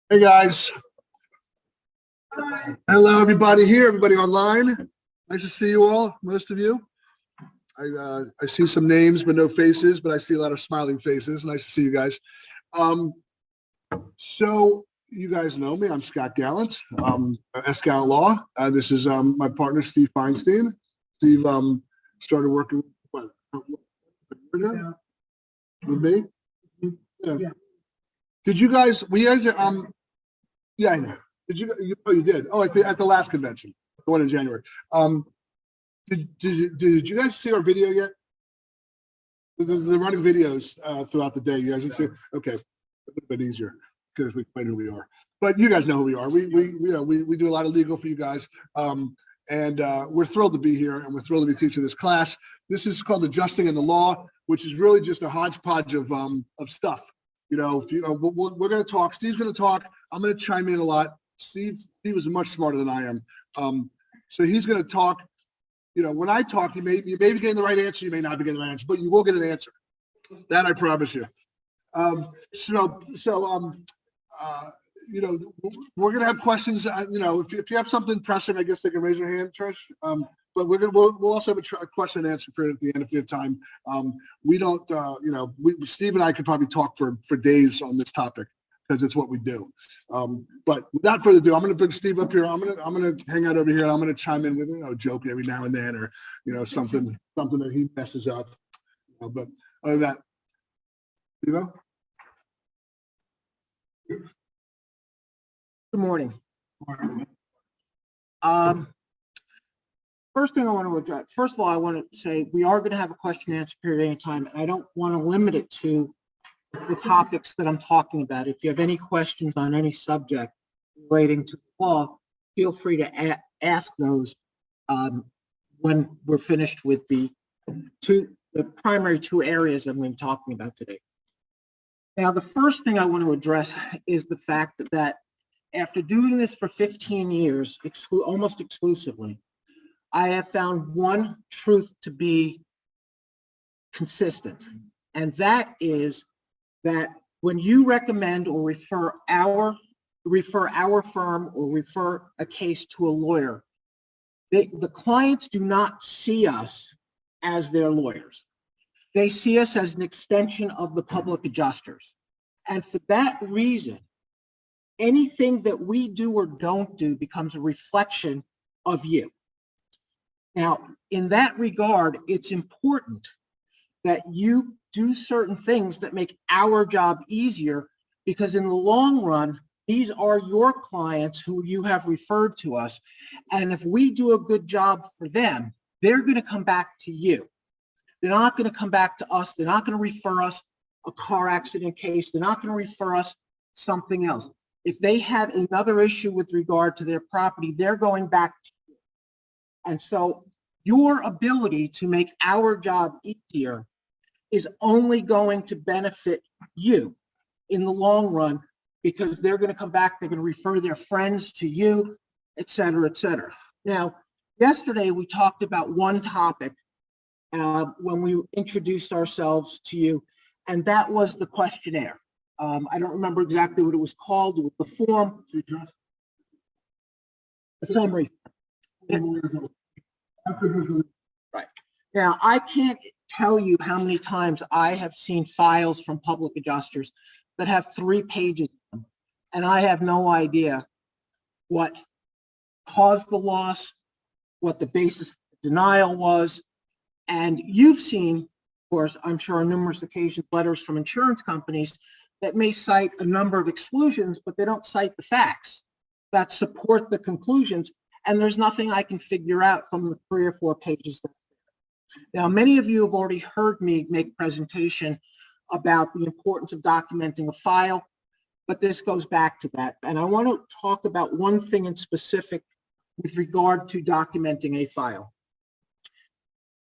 Hey guys. Hello everybody here, everybody online. Nice to see you all, most of you. I see some names but no faces, but I see a lot of smiling faces. Nice to see you guys. So you guys know me. I'm Scott Gallant, S. Gallant Law. This is my partner, Steve Feinstein. Steve started working with me. Yeah. Did you guys, yeah, I know. You did. Oh, at the last convention, the one in January. Did you guys see our video yet? They're running videos throughout the day. You guys didn't see? Okay, a little bit easier because we explain who we are. But you guys know who we are. We do a lot of legal for you guys, and we're thrilled to be here, and we're thrilled to be teaching this class. This is called Adjusting in the Law, which is really just a hodgepodge of stuff. You know, we're going to talk. Steve's going to talk. I'm going to chime in a lot. Steve is much smarter than I am. So he's going to talk. You know, when I talk, you may be getting the right answer. You may not be getting the right answer, but you will get an answer. That I promise you. You know, we're going to have questions. You know, if you have something pressing, I guess they can raise their hand, Trish. But we'll also have a question and answer period at the end if we have time. We don't, you know, Steve and I could probably talk for days on this topic because it's what we do. But without further ado, I'm going to bring Steve up here. I'm going to hang out over here. I'm going to chime in with, you know, joke every now and then, or, you know, something that he messes up. But other than that, you know. Good morning. First thing I want to address, first of all, I want to say we are going to have a question and answer period anytime, and I don't want to limit it to the topics that I'm talking about. If you have any questions on any subject relating to the law, feel free to ask those when we're finished with the primary two areas that I'm going to be talking about today. Now, the first thing I want to address is the fact that after doing this for 15 years, almost exclusively, I have found one truth to be consistent, and that is that when you recommend or refer our firm or refer a case to a lawyer, the clients do not see us as their lawyers. They see us as an extension of the public adjusters. And for that reason, anything that we do or don't do becomes a reflection of you. Now, in that regard, it's important that you do certain things that make our job easier, because in the long run, these are your clients who you have referred to us. And if we do a good job for them, they're going to come back to you. They're not going to come back to us. They're not going to refer us a car accident case. They're not going to refer us something else. If they have another issue with regard to their property, they're going back to you. And so your ability to make our job easier is only going to benefit you in the long run, because they're going to come back, they're going to refer their friends to you, et cetera, et cetera. Now, yesterday we talked about one topic when we introduced ourselves to you, and that was the questionnaire. I don't remember exactly what it was called. It was the form. The summary. Right. Now, I can't tell you how many times I have seen files from public adjusters that have 3 pages, and I have no idea what caused the loss, what the basis of the denial was. And you've seen, of course, I'm sure on numerous occasions, letters from insurance companies that may cite a number of exclusions, but they don't cite the facts that support the conclusions. And there's nothing I can figure out from the 3 or 4 pages. Now, many of you have already heard me make presentation about the importance of documenting a file, but this goes back to that. And I want to talk about one thing in specific with regard to documenting a file.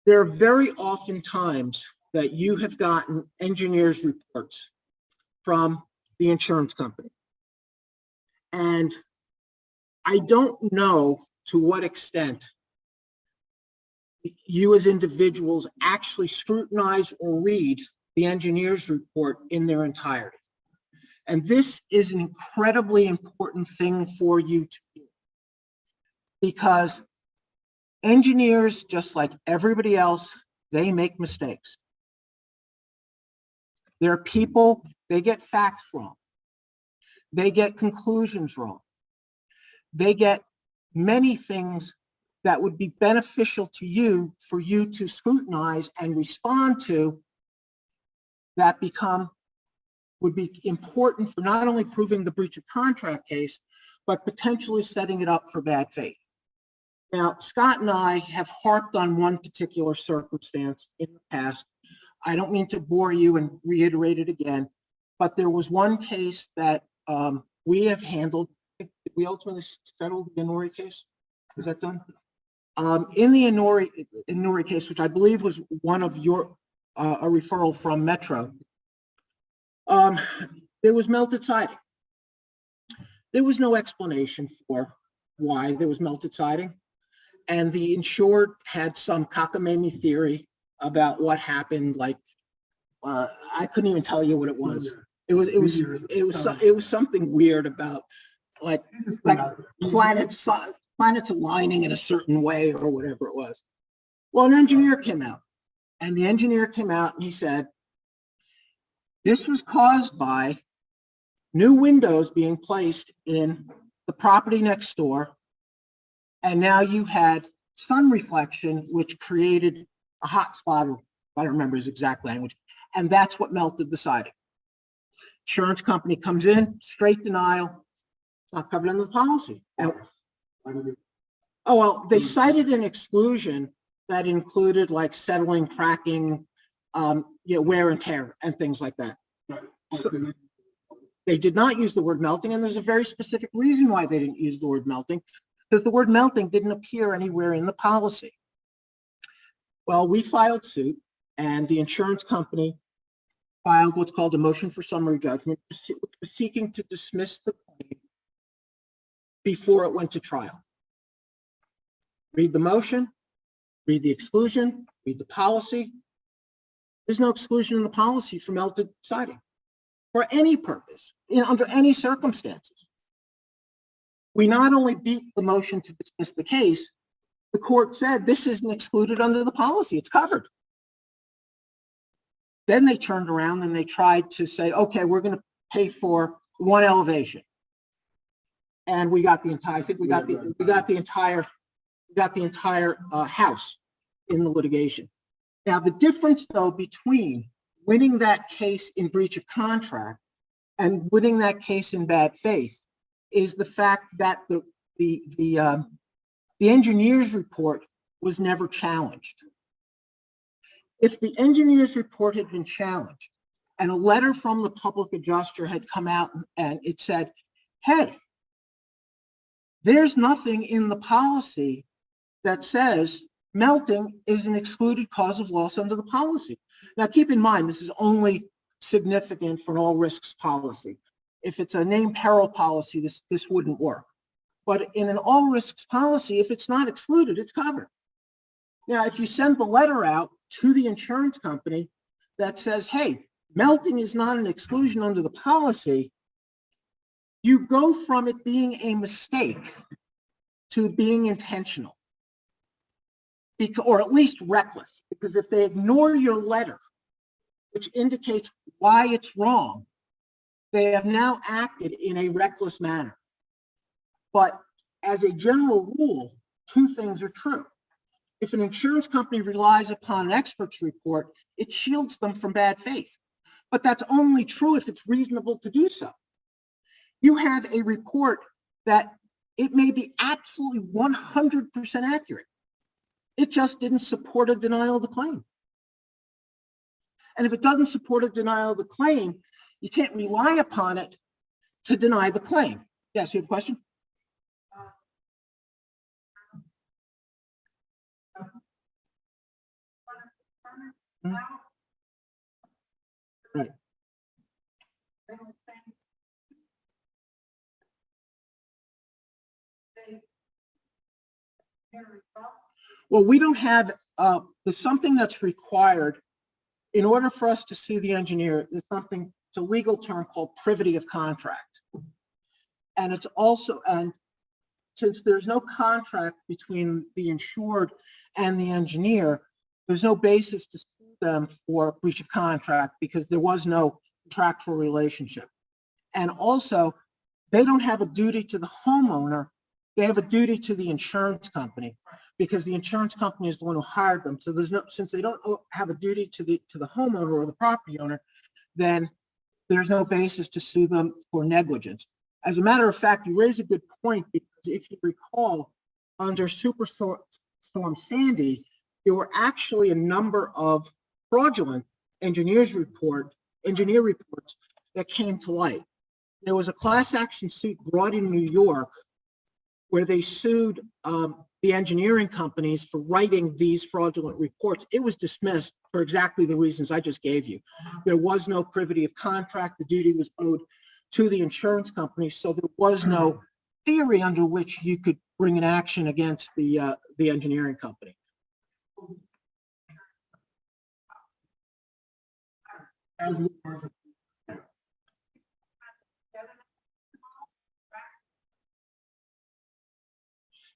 There are very often times that you have gotten engineers' reports from the insurance company. And I don't know to what extent you as individuals actually scrutinize or read the engineer's report in their entirety. And this is an incredibly important thing for you to do. Because engineers, just like everybody else, they make mistakes. There are people, they get facts wrong. They get conclusions wrong. They get many things that would be beneficial to you for you to scrutinize and respond to that would be important for not only proving the breach of contract case, but potentially setting it up for bad faith. Now, Scott and I have harped on one particular circumstance in the past. I don't mean to bore you and reiterate it again, but there was one case that we have handled. Did we ultimately settle the Inouye case? Was that done? In the Inouye case, which I believe was one of your, a referral from Metro, there was melted siding. There was no explanation for why there was melted siding. And the insured had some cockamamie theory about what happened. Like, I couldn't even tell you what it was. It was something weird about like planets aligning in a certain way or whatever it was. Well, an engineer came out, and the engineer came out and he said, this was caused by new windows being placed in the property next door. And now you had sun reflection, which created a hot spot, if I don't remember his exact language, and that's what melted the siding. Insurance company comes in, straight denial, not covered under the policy. And, oh, well, they cited an exclusion that included like settling, cracking, wear and tear and things like that. So, they did not use the word melting, and there's a very specific reason why they didn't use the word melting, because the word melting didn't appear anywhere in the policy. Well, we filed suit, and the insurance company filed what's called a motion for summary judgment, seeking to dismiss the claim before it went to trial. Read the motion, read the exclusion, read the policy. There's no exclusion in the policy for melted siding for any purpose, under any circumstances. We not only beat the motion to dismiss the case, the court said this isn't excluded under the policy, it's covered. Then they turned around and they tried to say, okay, we're going to pay for one elevation. And we got the entire, I think we got the entire house in the litigation. Now, the difference though between winning that case in breach of contract and winning that case in bad faith is the fact that the engineer's report was never challenged. If the engineer's report had been challenged and a letter from the public adjuster had come out and it said, hey, there's nothing in the policy that says melting is an excluded cause of loss under the policy. Now, keep in mind, this is only significant for an all risks policy. If it's a named peril policy, this wouldn't work. But in an all risks policy, if it's not excluded, it's covered. Now, if you send the letter out to the insurance company that says, hey, melting is not an exclusion under the policy, you go from it being a mistake to being intentional, or at least reckless. Because if they ignore your letter, which indicates why it's wrong, they have now acted in a reckless manner. But as a general rule, two things are true. If an insurance company relies upon an expert's report, it shields them from bad faith. But that's only true if it's reasonable to do so. You have a report that it may be absolutely 100% accurate. It just didn't support a denial of the claim. And if it doesn't support a denial of the claim, you can't rely upon it to deny the claim. Yes, you have a question? Right. Well, we don't have, there's something that's required in order for us to sue the engineer. There's something it's a legal term called privity of contract. And it's also, and since there's no contract between the insured and the engineer, there's no basis to sue them for breach of contract because there was no contractual relationship. And also, they don't have a duty to the homeowner. They have a duty to the insurance company because the insurance company is the one who hired them. So there's no, since they don't have a duty to the homeowner or the property owner, then there's no basis to sue them for negligence. As a matter of fact, you raise a good point because if you recall, under Superstorm Sandy, there were actually a number of fraudulent engineer reports that came to light. There was a class action suit brought in New York where they sued the engineering companies for writing these fraudulent reports. It was dismissed for exactly the reasons I just gave you. There was no privity of contract. The duty was owed to the insurance company, so there was no theory under which you could bring an action against the engineering company.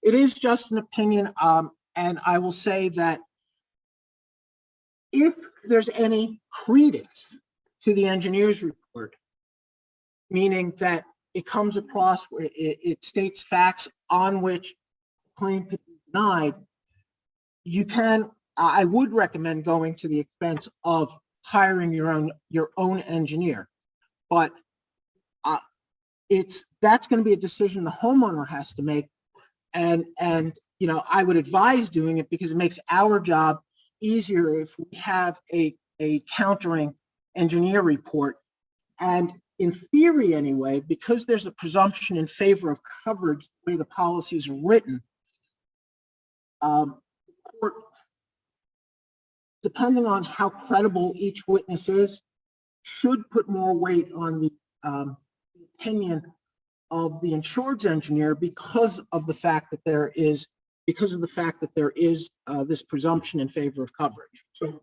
It is just an opinion, and I will say that if there's any credence to the engineer's report, meaning that it comes across where it states facts on which claim could be denied, I would recommend going to the expense of hiring your own engineer, but that's going to be a decision the homeowner has to make, and I would advise doing it because it makes our job easier if we have a countering engineer report. And in theory anyway, because there's a presumption in favor of coverage the way the policy is written, depending on how credible each witness is, should put more weight on the opinion of the insured's engineer because of the fact that there is this presumption in favor of coverage. So,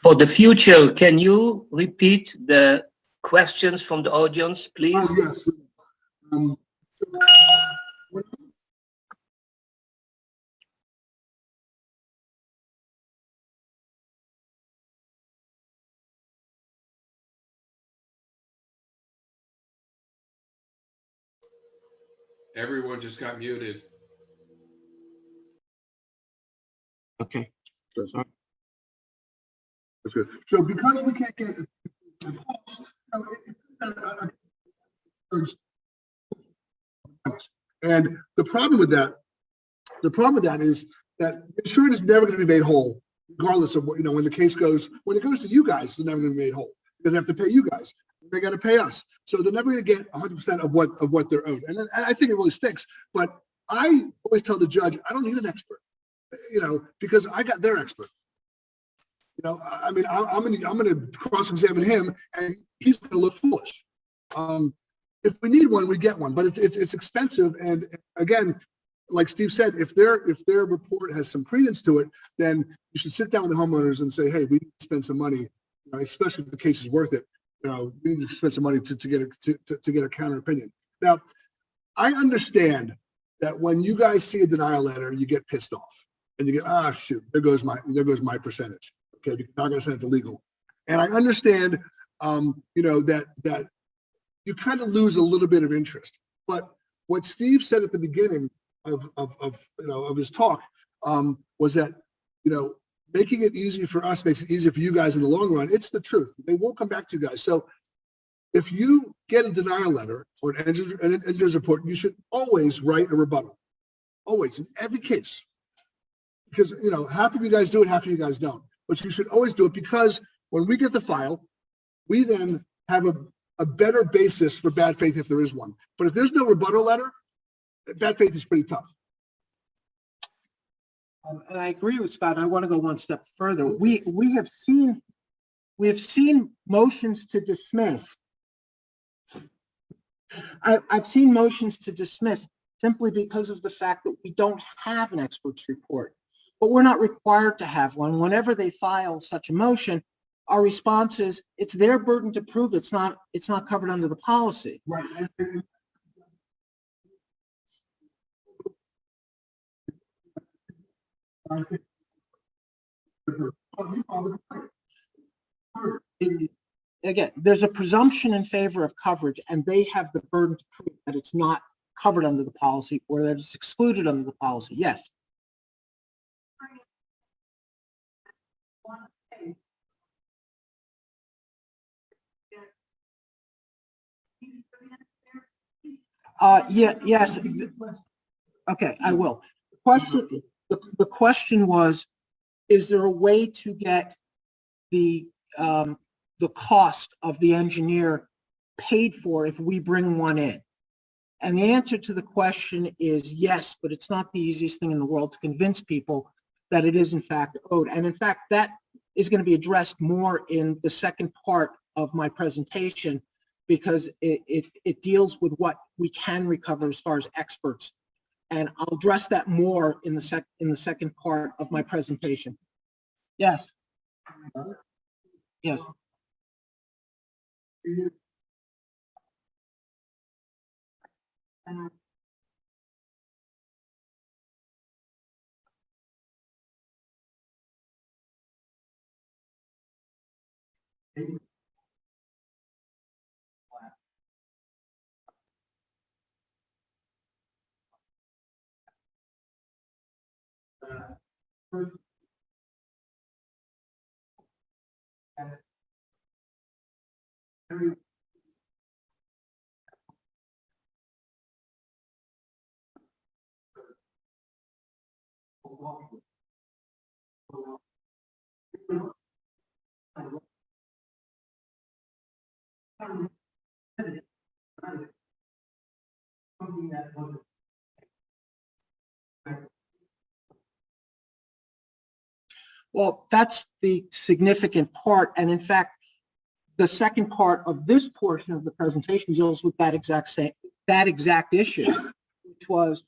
for the future, can you repeat the questions from the audience, please? Yes. Everyone just got muted. Okay. That's good. So because we can't get and the problem with that is that insurance is never going to be made whole, regardless of what, when the case goes, when it goes to you guys, it's never going to be made whole because they have to pay you guys. They got to pay us. So they're never going to get 100% of what they're owed. And I think it really stinks. But I always tell the judge, I don't need an expert, because I got their expert. I mean, I'm going to cross-examine him, and he's going to look foolish. If we need one, we get one, but it's expensive. And again, like Steve said, if their report has some credence to it, then you should sit down with the homeowners and say, hey, we need to spend some money, especially if the case is worth it. We need to spend some money to get a counter opinion. Now, I understand that when you guys see a denial letter, you get pissed off and you get, shoot, there goes my percentage. Okay, because I'm not going to send it to legal. And I understand, that you kind of lose a little bit of interest. But what Steve said at the beginning of his talk was that, making it easy for us makes it easier for you guys in the long run. It's the truth. They won't come back to you guys. So if you get a denial letter or an engineer's report, you should always write a rebuttal. Always, in every case. Because, half of you guys do it, half of you guys don't. But you should always do it because when we get the file, we then have a better basis for bad faith if there is one. But if there's no rebuttal letter, bad faith is pretty tough. And I agree with Scott. I want to go one step further. We have seen motions to dismiss. I've seen motions to dismiss simply because of the fact that we don't have an expert's report. but we're not required to have one. Whenever they file such a motion, our response is it's their burden to prove it's not covered under the policy. Right. Again, there's a presumption in favor of coverage, and they have the burden to prove that it's not covered under the policy or that it's excluded under the policy. Yes. Yes. Okay, I will. The question was, is there a way to get the cost of the engineer paid for if we bring one in? And the answer to the question is yes, but it's not the easiest thing in the world to convince people that it is in fact owed. And in fact, that is going to be addressed more in the second part of my presentation, because it deals with what we can recover as far as experts. And I'll address that more in the second part of my presentation. Yes. Yes. Well, that's the significant part. And in fact, the second part of this portion of the presentation deals with that exact issue, which was,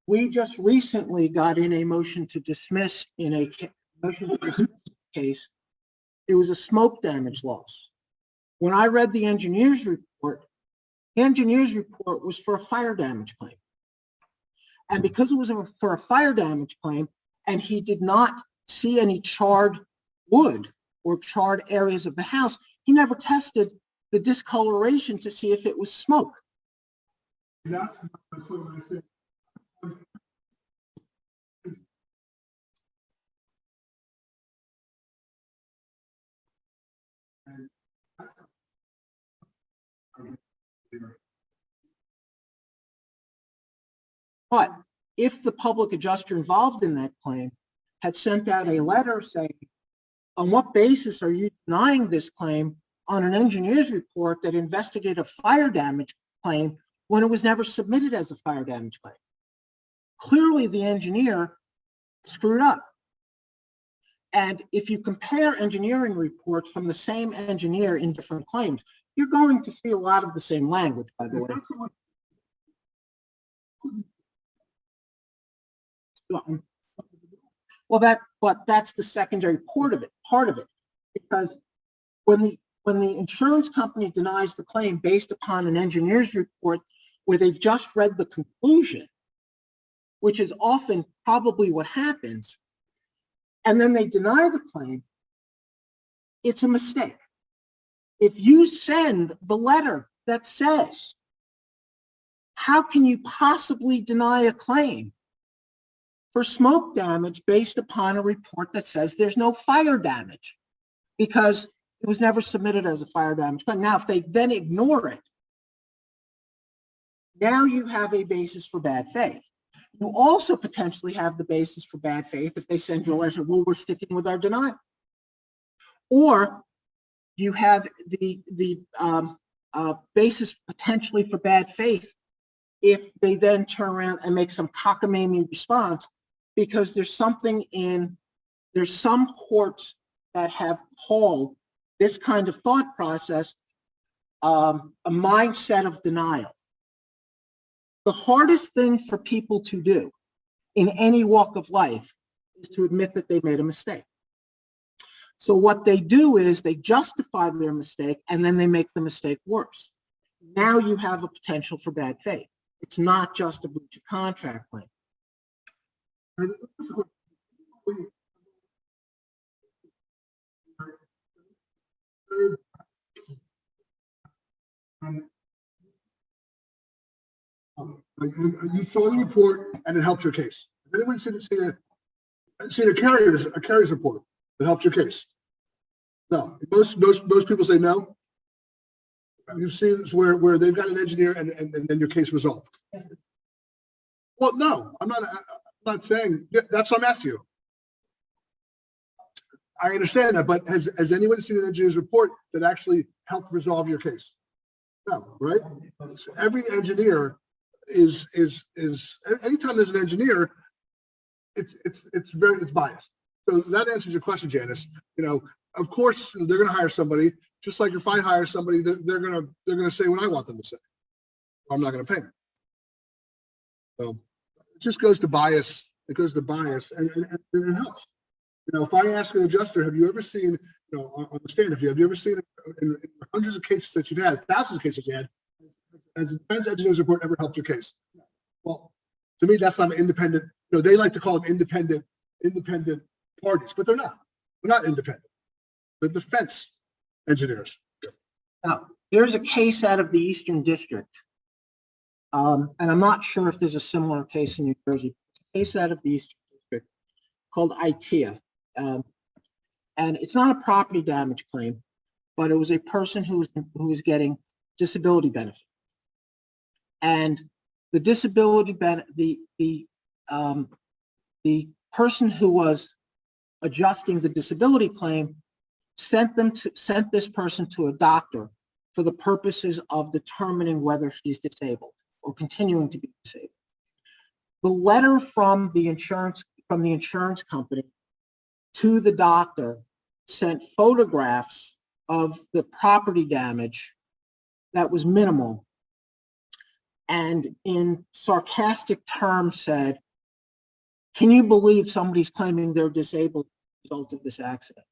we just recently got in a motion to dismiss case. It was a smoke damage loss. When I read the engineer's report was for a fire damage claim. And because it was for a fire damage claim, and he did not see any charred wood or charred areas of the house, he never tested the discoloration to see if it was smoke. That's what I said. But if the public adjuster involved in that claim had sent out a letter saying, on what basis are you denying this claim on an engineer's report that investigated a fire damage claim when it was never submitted as a fire damage claim? Clearly, the engineer screwed up. And if you compare engineering reports from the same engineer in different claims, you're going to see a lot of the same language, by the way. Well, but that's the secondary part of it, because when the insurance company denies the claim based upon an engineer's report where they've just read the conclusion, which is often probably what happens, and then they deny the claim, it's a mistake. If you send the letter that says, how can you possibly deny a claim for smoke damage based upon a report that says there's no fire damage, because it was never submitted as a fire damage claim? Now, if they then ignore it, now you have a basis for bad faith. You also potentially have the basis for bad faith if they send you a letter, well, we're sticking with our denial. Or you have the basis potentially for bad faith if they then turn around and make some cockamamie response, because there's some courts that have called this kind of thought process a mindset of denial. The hardest thing for people to do in any walk of life is to admit that they made a mistake. So what they do is they justify their mistake and then they make the mistake worse. Now you have a potential for bad faith. It's not just a breach of contract claim. You saw the report and it helped your case. Has anyone seen a carrier's report that helped your case? No. Most people say no. You've seen this where they've got an engineer and then your case resolved. Well, no, I'm not saying that's what I'm asking you. I understand that, but has anyone seen an engineer's report that actually helped resolve your case? No, right? So every engineer is anytime there's an engineer, it's biased. So that answers your question, Janice. Of course they're going to hire somebody. Just like if I hire somebody, they're going to say what I want them to say. I'm not going to pay them. So it just goes to bias. It goes to bias, and it helps. If I ask an adjuster, have you ever seen, on the stand, have you ever seen in hundreds of cases that you've had, thousands of cases you had, has a defense engineer's report ever helped your case? Well, to me, that's not an independent. They like to call them independent parties, but they're not. They're not independent. They're defense engineers. Now, there's a case out of the Eastern District, and I'm not sure if there's a similar case in New Jersey. A case out of the Eastern District called ITEA, and it's not a property damage claim, but it was a person who was getting disability benefit, and the disability the person who was adjusting the disability claim sent this person to a doctor for the purposes of determining whether he's disabled or continuing to be disabled. The letter from the insurance company to the doctor sent photographs of the property damage that was minimal, and in sarcastic terms said, "Can you believe somebody's claiming they're disabled as a result of this accident?"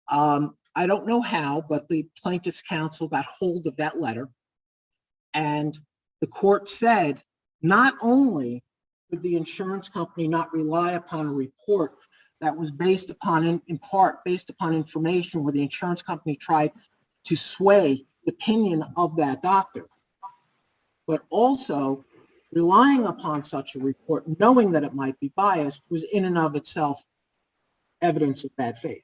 I don't know how, but the plaintiff's counsel got hold of that letter, and the court said not only did the insurance company not rely upon a report that was based upon, in part, based upon information where the insurance company tried to sway the opinion of that doctor, but also relying upon such a report, knowing that it might be biased, was in and of itself evidence of bad faith.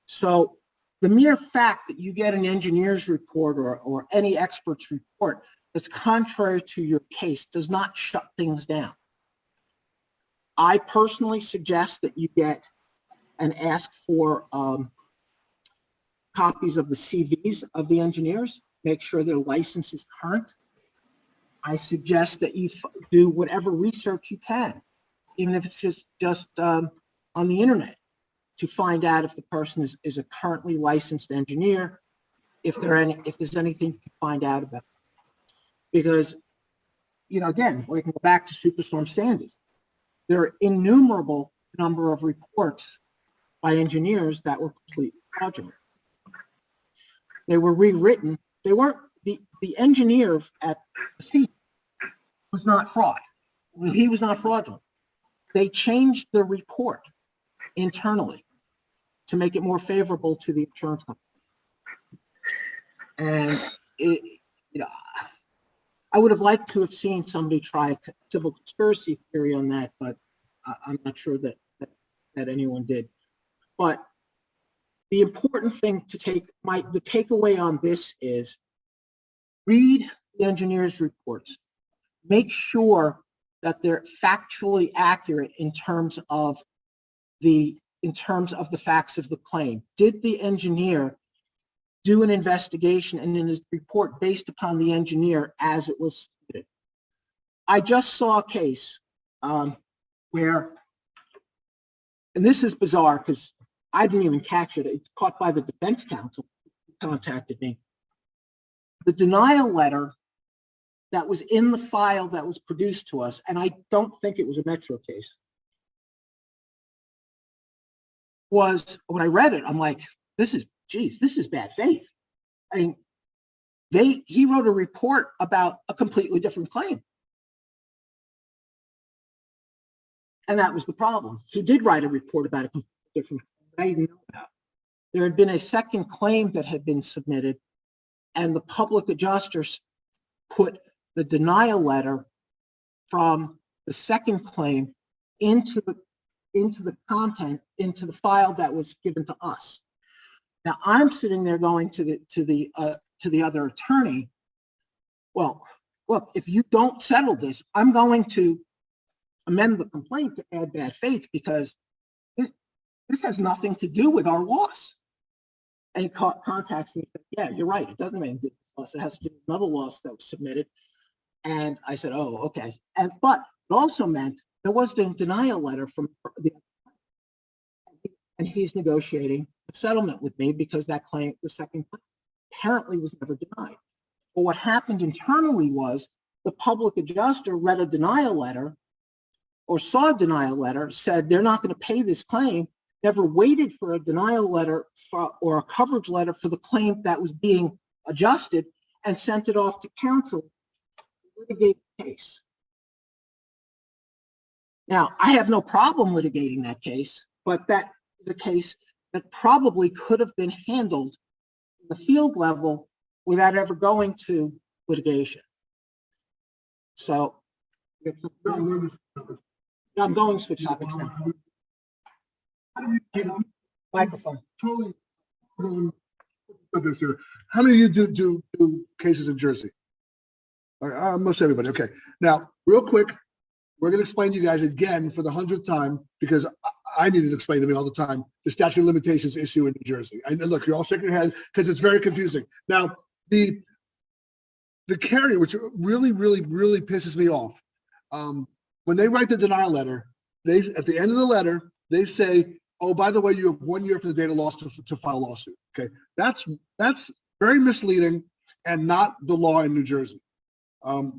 So the mere fact that you get an engineer's report or any expert's report that's contrary to your case does not shut things down. I personally suggest that you get and ask for copies of the CVs of the engineers, make sure their license is current. I suggest that you do whatever research you can, even if it's just on the internet, to find out if the person is a currently licensed engineer, if there's anything to find out about. Because, again, we can go back to Superstorm Sandy. There are innumerable number of reports by engineers that were completely fraudulent. They were rewritten. They weren't, the engineer at the scene was not fraud. He was not fraudulent. They changed the report internally to make it more favorable to the insurance company. And I would have liked to have seen somebody try a civil conspiracy theory on that, but I'm not sure that anyone did. But the important thing to the takeaway on this is read the engineer's reports. Make sure that they're factually accurate in terms of the facts of the claim. Did the engineer do an investigation and in his report based upon the engineer as it was submitted? I just saw a case where, and this is bizarre because I didn't even catch it. It's caught by the defense counsel who contacted me. The denial letter that was in the file that was produced to us, and I don't think it was a Metro case, was when I read it, I'm like, this is bad faith. I mean, he wrote a report about a completely different claim. And that was the problem. He did write a report about a completely different claim that I didn't know about. There had been a second claim that had been submitted, and the public adjusters put the denial letter from the second claim into the content, into the file that was given to us. Now I'm sitting there going to the other attorney, well, look, if you don't settle this, I'm going to amend the complaint to add bad faith, because this has nothing to do with our loss. And he contacts me and said, yeah, you're right, it doesn't mean this loss, it has to do with another loss that was submitted. And I said, oh, okay. But it also meant there was a denial letter from the, and he's negotiating a settlement with me because that claim, the second claim, apparently was never denied. But what happened internally was the public adjuster read a denial letter or saw a denial letter, said they're not going to pay this claim, never waited for a denial letter or a coverage letter for the claim that was being adjusted, and sent it off to counsel to litigate the case. Now, I have no problem litigating that case, but that is a case that probably could have been handled at the field level without ever going to litigation. So I'm going to switch topics now. Microphone. Totally. How many of you do cases in Jersey? Most everybody. Okay. Now, real quick, we're going to explain to you guys again for the 100th time, because I need it explained to me all the time, the statute of limitations issue in New Jersey. And look, you're all shaking your head because it's very confusing. Now, the carrier, which really pisses me off, when they write the denial letter, at the end of the letter, they say, oh, by the way, you have 1 year from the date of loss to file a lawsuit. Okay, that's very misleading and not the law in New Jersey. Yeah,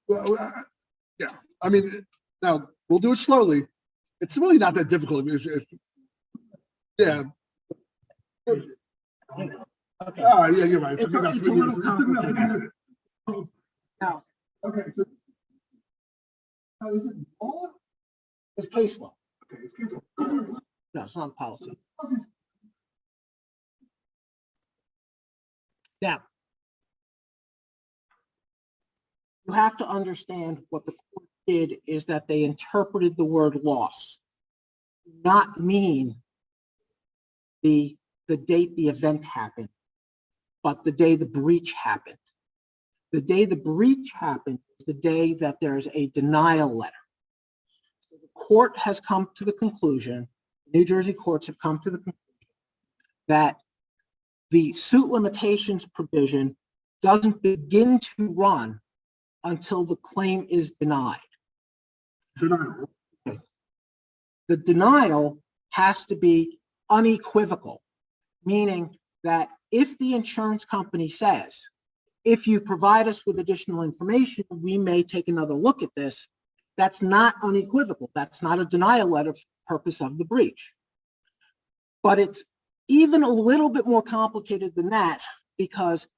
well, yeah. I mean, now we'll do it slowly. It's really not that difficult. Yeah. Okay. Oh, yeah, you're right. It's a little complicated. Now, Okay. So, is it law? it's case law. Okay. It's case law. No, it's not policy. Now, you have to understand what the court did is that they interpreted the word loss, not mean the date the event happened, but the day the breach happened. The day the breach happened is the day that there's a denial letter. So the court has come to the conclusion, New Jersey courts have come to the conclusion that the suit limitations provision doesn't begin to run until the claim is denied. Denial. The denial has to be unequivocal, meaning that if the insurance company says, if you provide us with additional information, we may take another look at this, that's not unequivocal. That's not a denial letter for the purpose of the breach. But it's even a little bit more complicated than that, because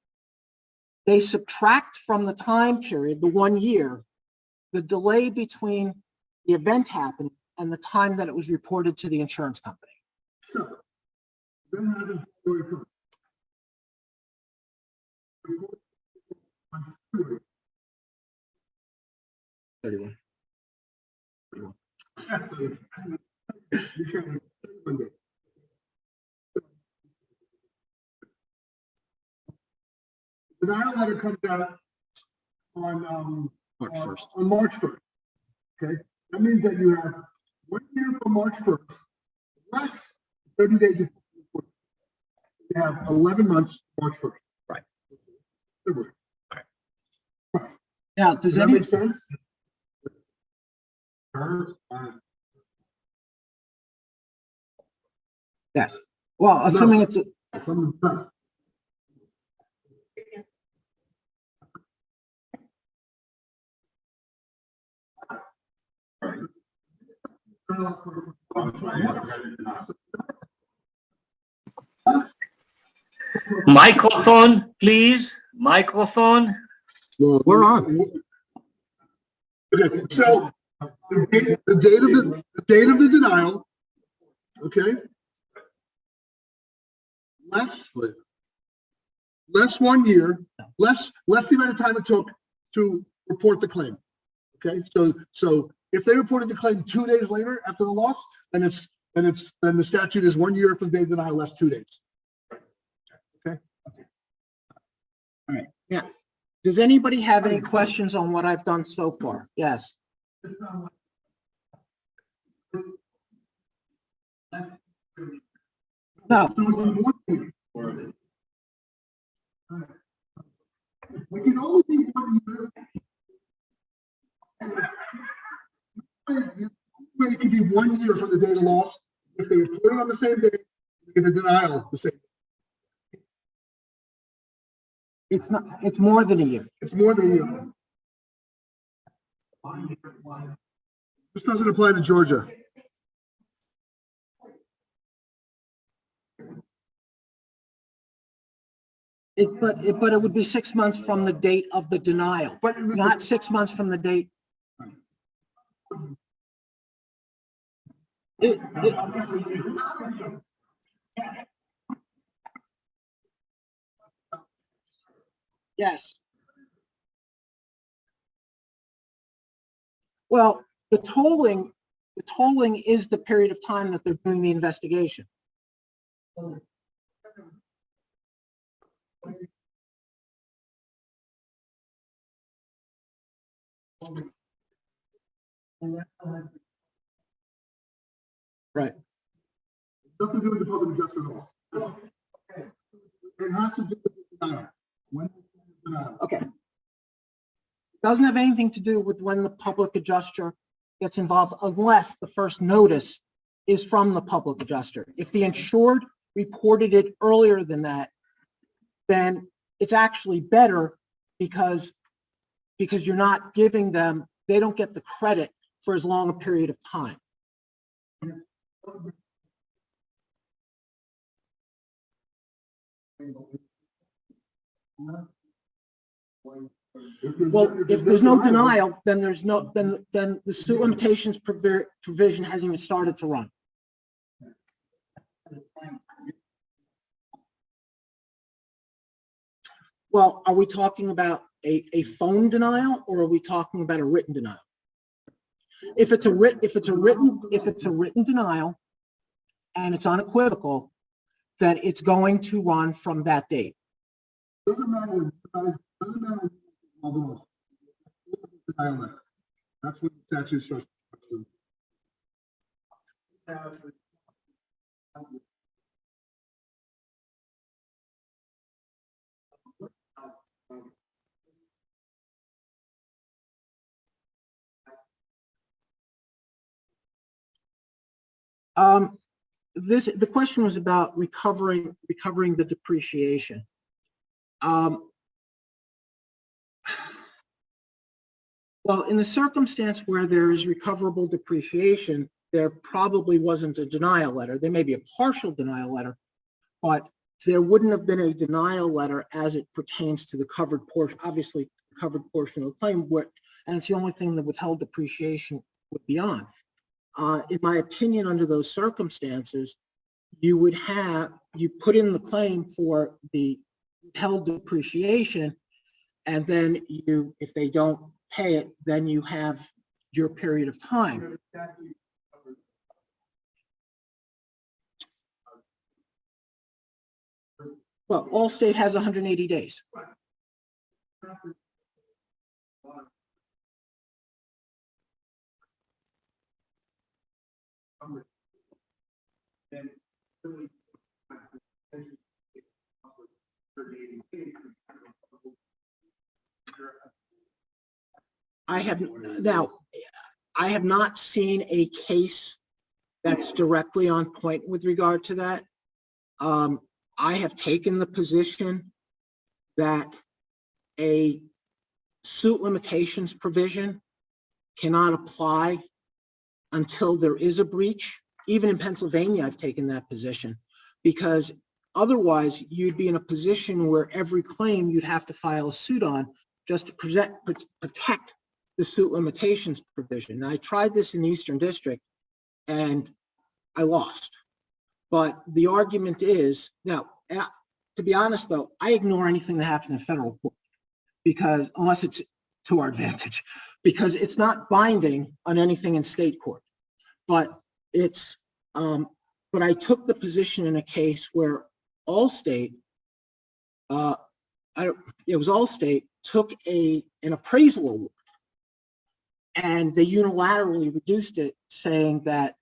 they subtract from the time period, the 1 year, the delay between the event happening and the time that it was reported to the insurance company. Sure. Then how does February 1st? 31. The denial letter comes out on March 1st. On March 1st. Okay, that means that you have 1 year from March 1st, less 30 days. You have 11 months, March 1st. Right. February. Now, Does that make sense? Yes. Well, assuming it's a, From the Microphone, please. Microphone. We're on. Okay, so the date of the denial, okay? Less 1 year, less the amount of time it took to report the claim. Okay, so if they reported the claim 2 days later after the loss, then the statute is 1 year from the day of denial, less 2 days. Okay. All right. Yeah. Does anybody have any questions on what I've done so far? Yes. No. We can only be 1 year. It could be 1 year from the day of the loss. If they report it on the same day, they get the denial the same. It's not, it's more than a year. It's more than a year. This doesn't apply to Georgia. But it would be 6 months from the date of the denial, But not 6 months from the date. Yes. Well, the tolling is the period of time that they're doing the investigation. Right. Nothing to do with the public adjuster law. It has to do with the denial. When the denial. Okay. Doesn't have anything to do with when the public adjuster gets involved unless the first notice is from the public adjuster. If the insured reported it earlier than that, then it's actually better because you're not giving them, they don't get the credit for as long a period of time. Well, if there's no denial, then there's no, then the suit limitations provision hasn't even started to run. Well, are we talking about a phone denial or are we talking about a written denial? If it's a written denial and it's unequivocal, then it's going to run from that date. Doesn't matter. Doesn't matter. Denial letter. That's what the statute says. The question was about recovering the depreciation. Well, in the circumstance where there is recoverable depreciation, there probably wasn't a denial letter. There may be a partial denial letter, but there wouldn't have been a denial letter as it pertains to the covered portion, obviously covered portion of the claim, and it's the only thing that withheld depreciation would be on. In my opinion, under those circumstances, you put in the claim for the withheld depreciation, and then if they don't pay it, then you have your period of time. Well, Allstate has 180 days. I have not seen a case that's directly on point with regard to that. I have taken the position that a suit limitations provision cannot apply until there is a breach. Even in Pennsylvania, I've taken that position, because otherwise you'd be in a position where every claim you'd have to file a suit on just to protect the suit limitations provision. Now, I tried this in the Eastern District and I lost. But the argument is, now, to be honest though, I ignore anything that happens in federal court, because unless it's to our advantage, because it's not binding on anything in state court. But it's, but I took the position in a case where Allstate, it was Allstate, took an appraisal award, and they unilaterally reduced it, saying that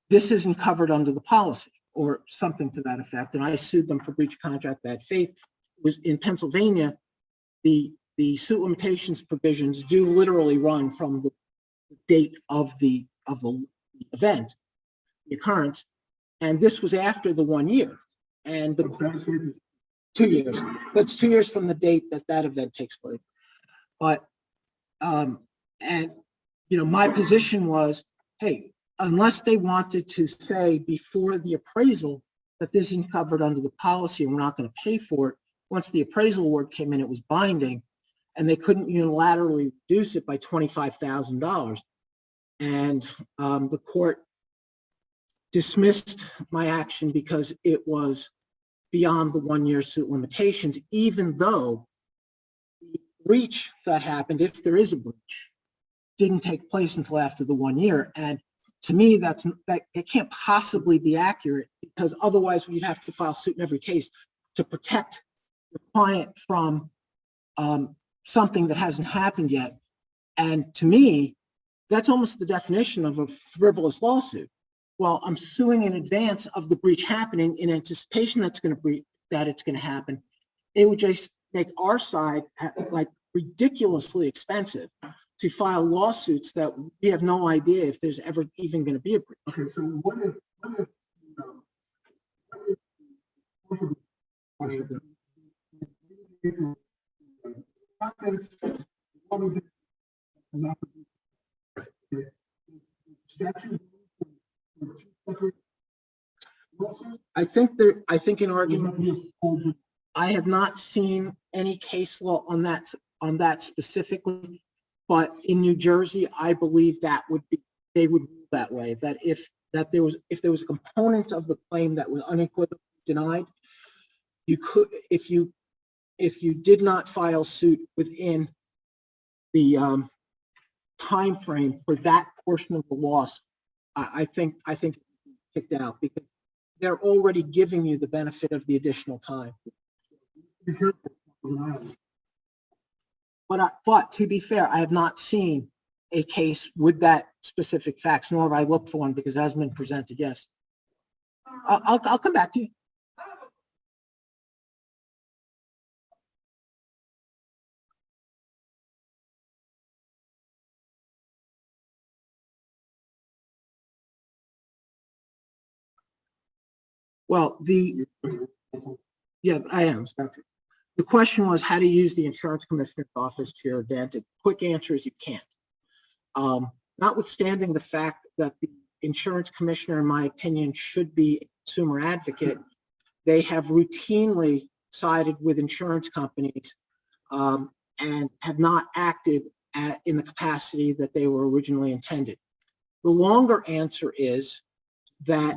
this isn't covered under the policy, or something to that effect. And I sued them for breach of contract bad faith. It was in Pennsylvania, the suit limitations provisions do literally run from the date of the event, the occurrence, and this was after the 1 year, and the 2 years. That's 2 years from the date that that event takes place. But and you know, my position was, hey, unless they wanted to say before the appraisal that this isn't covered under the policy and we're not going to pay for it, once the appraisal award came in, it was binding, and they couldn't unilaterally reduce it by $25,000. And the court dismissed my action because it was beyond the 1 year suit limitations, even though the breach that happened, if there is a breach, didn't take place until after the 1 year. And to me, that it can't possibly be accurate, because otherwise we'd have to file suit in every case to protect the client from something that hasn't happened yet. And to me, that's almost the definition of a frivolous lawsuit. Well, I'm suing in advance of the breach happening in anticipation that it's going to happen. It would just make our side like ridiculously expensive to file lawsuits that we have no idea if there's ever even going to be a breach. Okay, so what if I think an argument, I have not seen any case law on that specifically, but in New Jersey, I believe that they would rule that way, that if there was a component of the claim that was unequivocally denied, you could, if you did not file suit within the time frame for that portion of the loss, I think kicked out, because they're already giving you the benefit of the additional time. But to be fair, I have not seen a case with that specific facts, nor have I looked for one, because it hasn't been presented. Yes, I'll come back to you. Well, yeah, I am. The question was how to use the insurance commissioner's office to your advantage. Quick answer is you can't. Notwithstanding the fact that the insurance commissioner, in my opinion, should be a consumer advocate, they have routinely sided with insurance companies and have not acted in the capacity that they were originally intended. The longer answer is that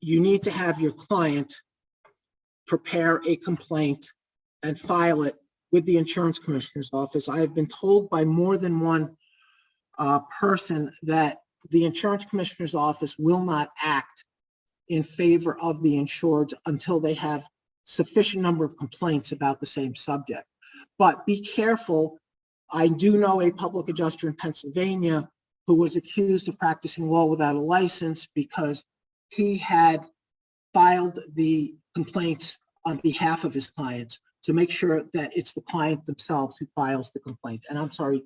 you need to have your client prepare a complaint and file it with the insurance commissioner's office. I have been told by more than one person that the insurance commissioner's office will not act in favor of the insured until they have sufficient number of complaints about the same subject. But be careful. I do know a public adjuster in Pennsylvania who was accused of practicing law without a license because he had filed the complaints on behalf of his clients to make sure that it's the client themselves who files the complaint. And I'm sorry.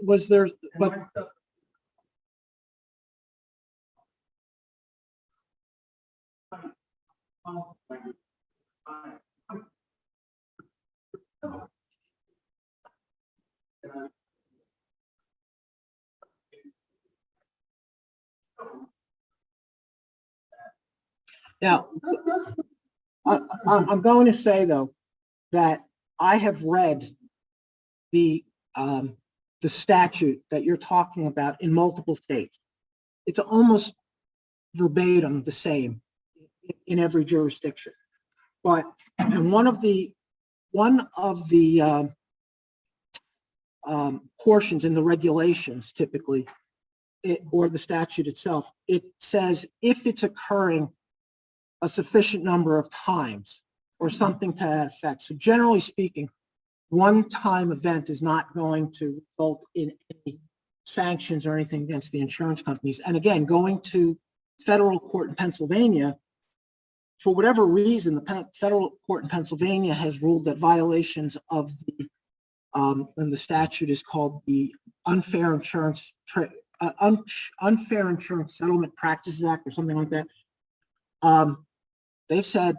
Was there, but now, I'm going to say though, that I have read the statute that you're talking about in multiple states. It's almost verbatim the same in every jurisdiction. But and one of the portions in the regulations typically, or the statute itself, it says if it's occurring a sufficient number of times or something to that effect. So generally speaking, one-time event is not going to result in any sanctions or anything against the insurance companies. And again, going to federal court in Pennsylvania, for whatever reason, the federal court in Pennsylvania has ruled that violations of the, and the statute is called the Unfair Insurance Settlement Practices Act or something like that. They've said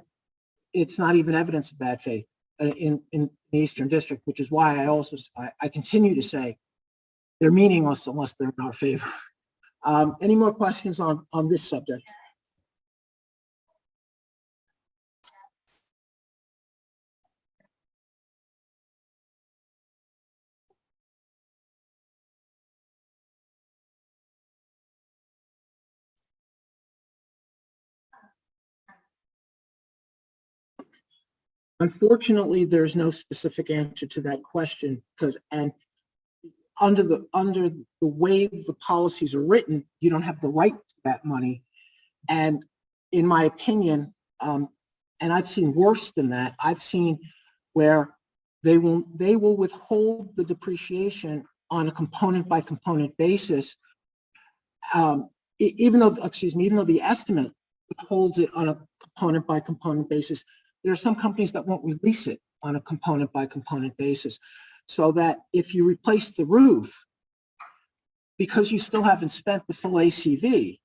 it's not even evidence of bad faith in the Eastern District, which is why I continue to say they're meaningless unless they're in our favor. Any more questions on this subject? Unfortunately, there's no specific answer to that question because, and under the way the policies are written, you don't have the right to that money. And in my opinion, and I've seen worse than that, I've seen where they will withhold the depreciation on a component by component basis, even though the estimate withholds it on a component by component basis. There are some companies that won't release it on a component by component basis, so that if you replace the roof, because you still haven't spent the full ACV,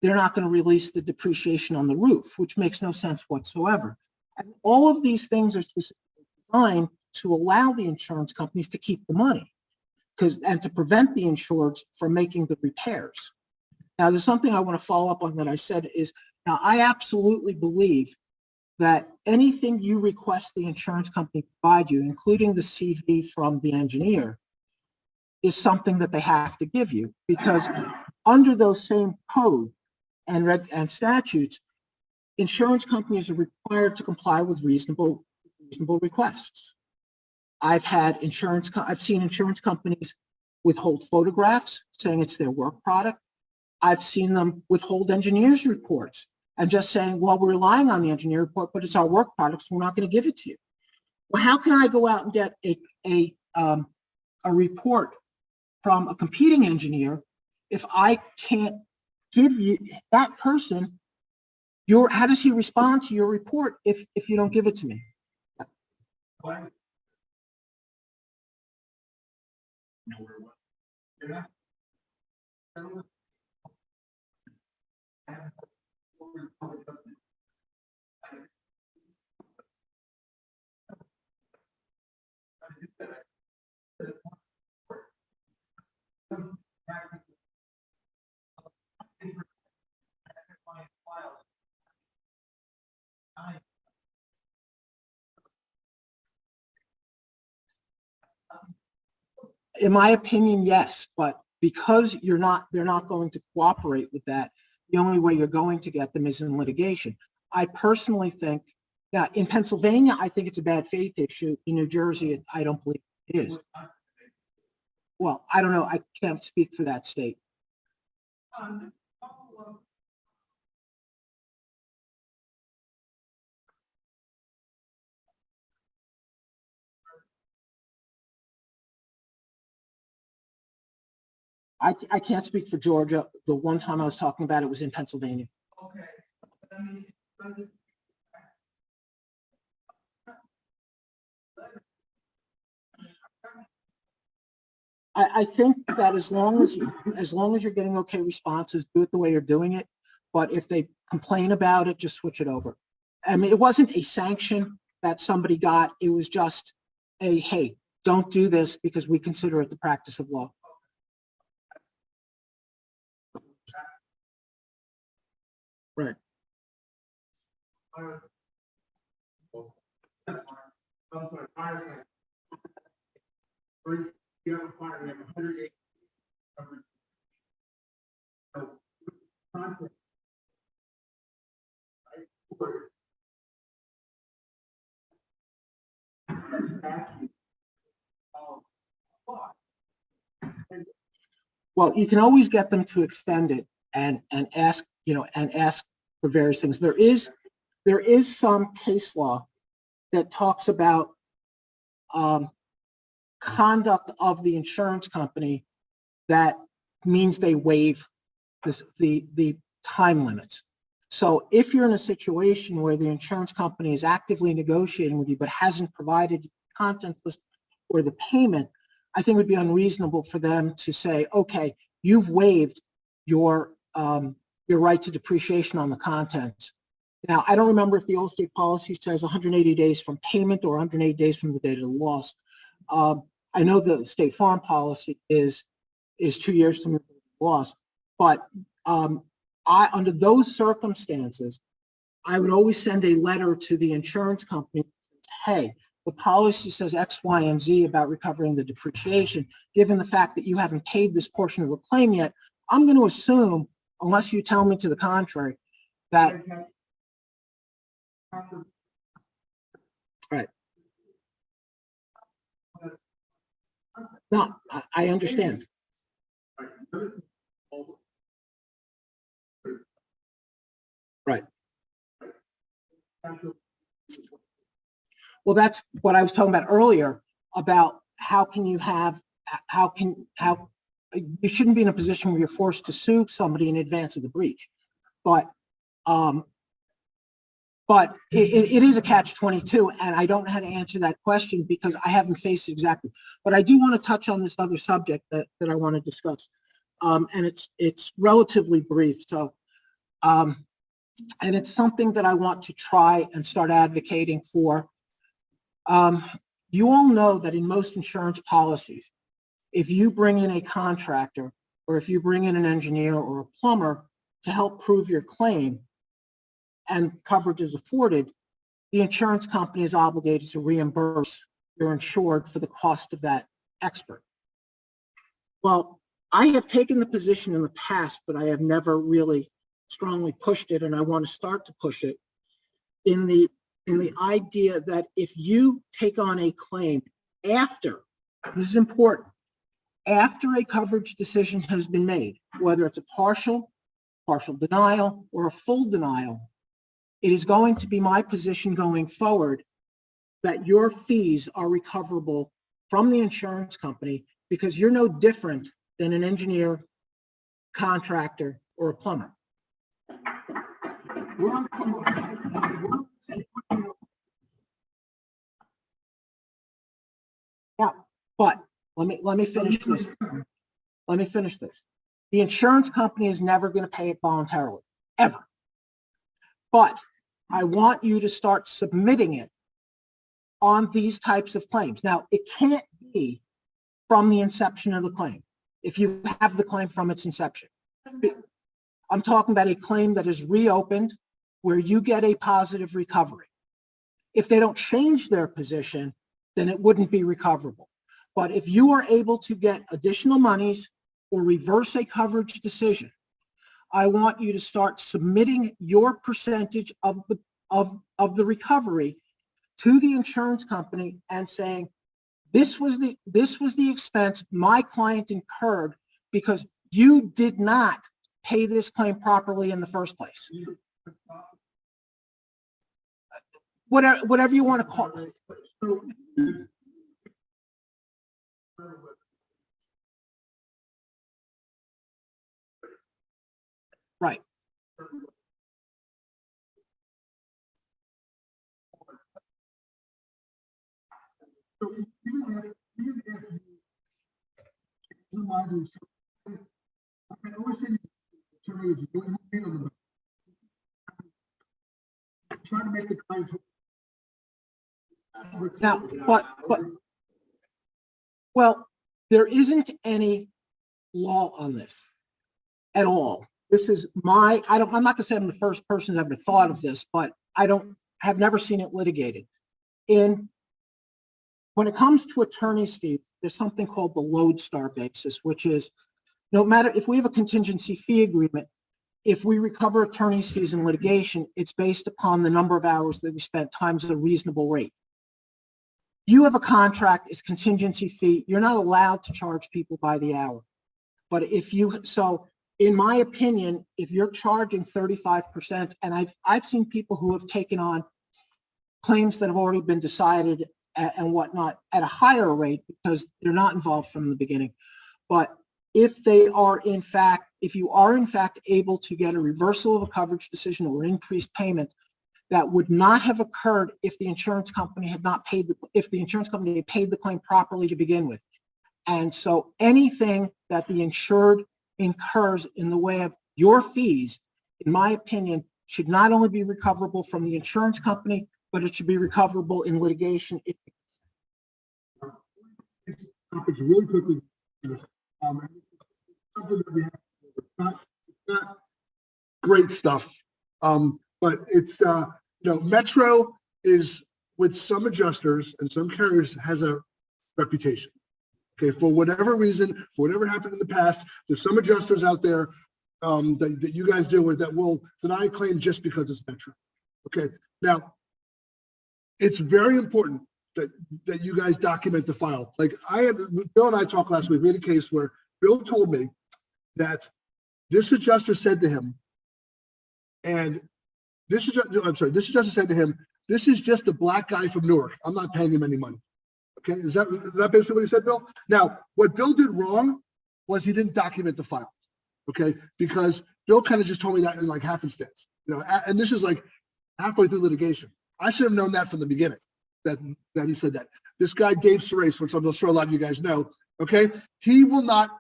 they're not going to release the depreciation on the roof, which makes no sense whatsoever. And all of these things are specifically designed to allow the insurance companies to keep the money, and to prevent the insureds from making the repairs. Now, there's something I want to follow up on that I said is, now I absolutely believe that anything you request the insurance company provide you, including the CV from the engineer, is something that they have to give you, because under those same code and statutes, insurance companies are required to comply with reasonable requests. I've seen insurance companies withhold photographs saying it's their work product. I've seen them withhold engineers' reports and just saying, well, we're relying on the engineer report, but it's our work product, so we're not going to give it to you. Well, how can I go out and get a report from a competing engineer if I can't give you that person how does he respond to your report if you don't give it to me? In my opinion, yes, but because they're not going to cooperate with that, the only way you're going to get them is in litigation. I personally think that in Pennsylvania, I think it's a bad faith issue. In New Jersey, I don't believe it is. Well, I don't know. I can't speak for that state. I can't speak for Georgia. The one time I was talking about it was in Pennsylvania. I think that as long as you're getting okay responses, do it the way you're doing it. But if they complain about it, just switch it over. I mean, it wasn't a sanction that somebody got. It was just a, hey, don't do this because we consider it the practice of law. Right. Well, you can always get them to extend it and ask, and ask for various things. There is some case law that talks about conduct of the insurance company that means they waive the time limits. So if you're in a situation where the insurance company is actively negotiating with you but hasn't provided content list or the payment, I think it would be unreasonable for them to say, okay, you've waived your right to depreciation on the contents. Now, I don't remember if the Allstate policy says 180 days from payment or 180 days from the date of the loss. I know the State Farm policy is 2 years from the loss, but under those circumstances, I would always send a letter to the insurance company, hey, the policy says X, Y, and Z about recovering the depreciation. Given the fact that you haven't paid this portion of the claim yet, I'm going to assume, unless you tell me to the contrary, that right. No, I understand. Right. Well, that's what I was talking about earlier about how you shouldn't be in a position where you're forced to sue somebody in advance of the breach. But it is a catch-22, and I don't know how to answer that question because I haven't faced it exactly. But I do want to touch on this other subject that I want to discuss, and it's relatively brief. So, and it's something that I want to try and start advocating for. You all know that in most insurance policies, if you bring in a contractor or if you bring in an engineer or a plumber to help prove your claim and coverage is afforded, the insurance company is obligated to reimburse your insured for the cost of that expert. Well, I have taken the position in the past, but I have never really strongly pushed it, and I want to start to push it in the idea that if you take on a claim after, this is important, after a coverage decision has been made, whether it's a partial denial, or a full denial, it is going to be my position going forward that your fees are recoverable from the insurance company because you're no different than an engineer, contractor, or a plumber. Yeah, but let me finish this. Let me finish this. The insurance company is never going to pay it voluntarily, ever. But I want you to start submitting it on these types of claims. Now, it can't be from the inception of the claim. If you have the claim from its inception. I'm talking about a claim that is reopened where you get a positive recovery. If they don't change their position, then it wouldn't be recoverable. But if you are able to get additional monies or reverse a coverage decision, I want you to start submitting your percentage of the recovery to the insurance company and saying, this was the expense my client incurred because you did not pay this claim properly in the first place. Whatever you want to call it. Right. Trying to make the claim. Now, well, there isn't any law on this at all. This is I'm not going to say I'm the first person that ever thought of this, but have never seen it litigated. When it comes to attorney's fees, there's something called the lodestar basis, which is no matter if we have a contingency fee agreement, if we recover attorney's fees in litigation, it's based upon the number of hours that we spent times a reasonable rate. You have a contract, it's contingency fee. You're not allowed to charge people by the hour. But in my opinion, if you're charging 35%, and I've seen people who have taken on claims that have already been decided and whatnot at a higher rate because they're not involved from the beginning. But if you are in fact able to get a reversal of a coverage decision or an increased payment, that would not have occurred if the insurance company had paid the claim properly to begin with. And so anything that the insured incurs in the way of your fees, in my opinion, should not only be recoverable from the insurance company, but it should be recoverable in litigation. Really quickly, not great stuff, but it's Metro is, with some adjusters and some carriers, has a reputation. Okay, for whatever reason, for whatever happened in the past, there's some adjusters out there that you guys deal with that will deny a claim just because it's Metro. Okay, now it's very important that you guys document the file. Like Bill and I talked last week. We had a case where Bill told me that this adjuster said to him, this adjuster said to him, "This is just a black guy from Newark. I'm not paying him any money." Okay, is that basically what he said, Bill? Now, what Bill did wrong was he didn't document the file. Okay, because Bill kind of just told me that in like happenstance, and this is like halfway through litigation. I should have known that from the beginning. That he said that. This guy, Dave Serace, which I'm sure a lot of you guys know, okay, he will not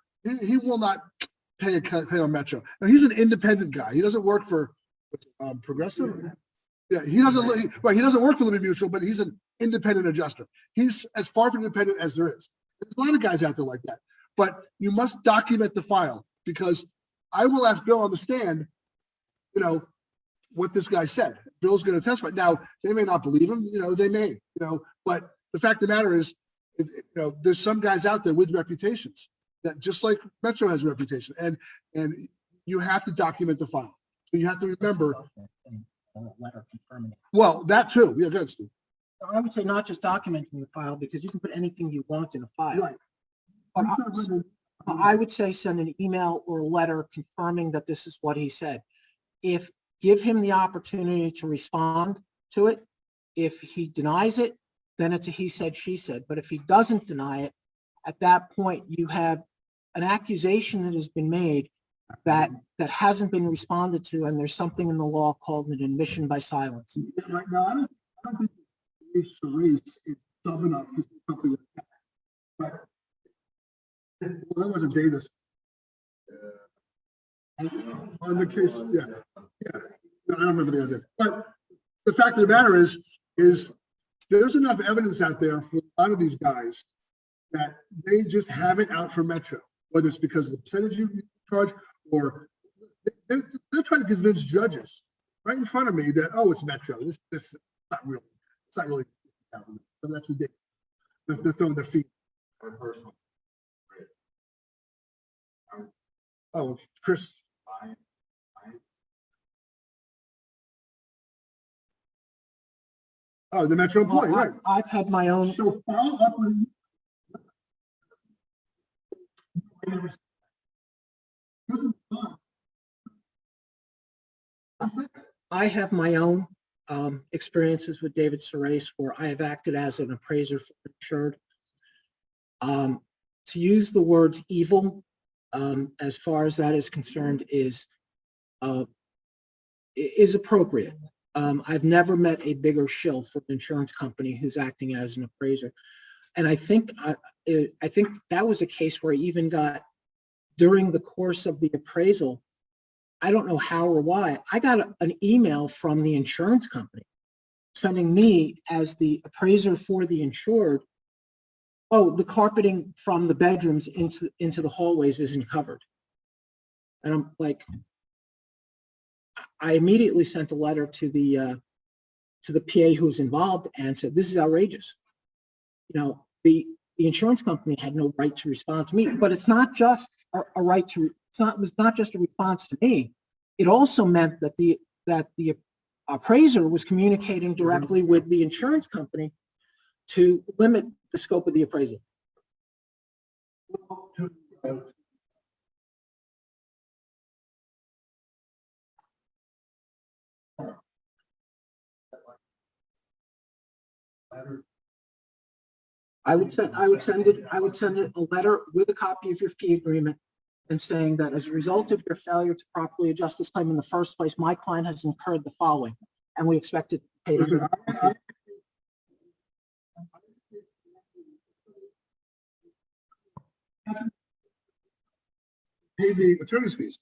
pay a claim on Metro. Now, he's an independent guy. He doesn't work for Progressive. Yeah, he doesn't work for Liberty Mutual, but he's an independent adjuster. He's as far from independent as there is. There's a lot of guys out there like that. But you must document the file, because I will ask Bill on the stand, what this guy said. Bill's going to testify. Now, they may not believe him, they may, but the fact of the matter is, there's some guys out there with reputations that, just like Metro has a reputation, and you have to document the file. So you have to remember. Letter confirming it. Well, that too. Yeah, good, Steve. I would say not just documenting the file, because you can put anything you want in a file. Right. But I would say send an email or a letter confirming that this is what he said. Give him the opportunity to respond to it. If he denies it, then it's a he said, she said. But if he doesn't deny it, at that point you have an accusation that has been made that hasn't been responded to, and there's something in the law called an admission by silence. Right now, I don't think Serace is dumb enough to do something like that. But that wasn't Davis. On the case, yeah. No, I don't remember the other. But the fact of the matter is there's enough evidence out there for a lot of these guys that they just have it out for Metro, whether it's because of the percentage you charge, or they're trying to convince judges right in front of me that, oh, it's Metro. This is not real. It's not really. So that's ridiculous. They're throwing their feet. Oh, Chris. Oh, the Metro employee, right? I've had my own. So follow up with. I have my own experiences with David Serace where I have acted as an appraiser for insured. To use the words evil, as far as that is concerned, is appropriate. I've never met a bigger shill for an insurance company who's acting as an appraiser. And I think that was a case where I even got, during the course of the appraisal, I don't know how or why, I got an email from the insurance company sending me as the appraiser for the insured, oh, the carpeting from the bedrooms into the hallways isn't covered. And I'm like, I immediately sent a letter to the PA who's involved and said, this is outrageous. You know, the insurance company had no right to respond to me, but it's not just a right to, it was not just a response to me. It also meant that the appraiser was communicating directly with the insurance company to limit the scope of the appraisal. I would send it a letter with a copy of your fee agreement and saying that as a result of your failure to properly adjust this claim in the first place, my client has incurred the following, and we expect it paid. Pay the attorney's fees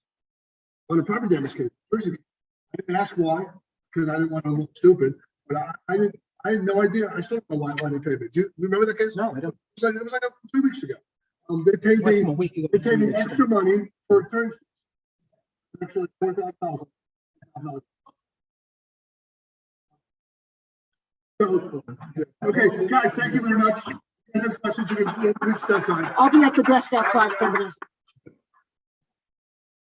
on a property damage case. I didn't ask why, because I didn't want to look stupid, but I had no idea. I still don't know why they paid me. Do you remember that case? No, I don't. It was like 3 weeks ago. They paid Less me. than a week ago. They paid me extra money for attorney's fees. Actually, $4,000. Okay, guys, thank you very much. If you have questions, you can reach that side. I'll be at the desk outside.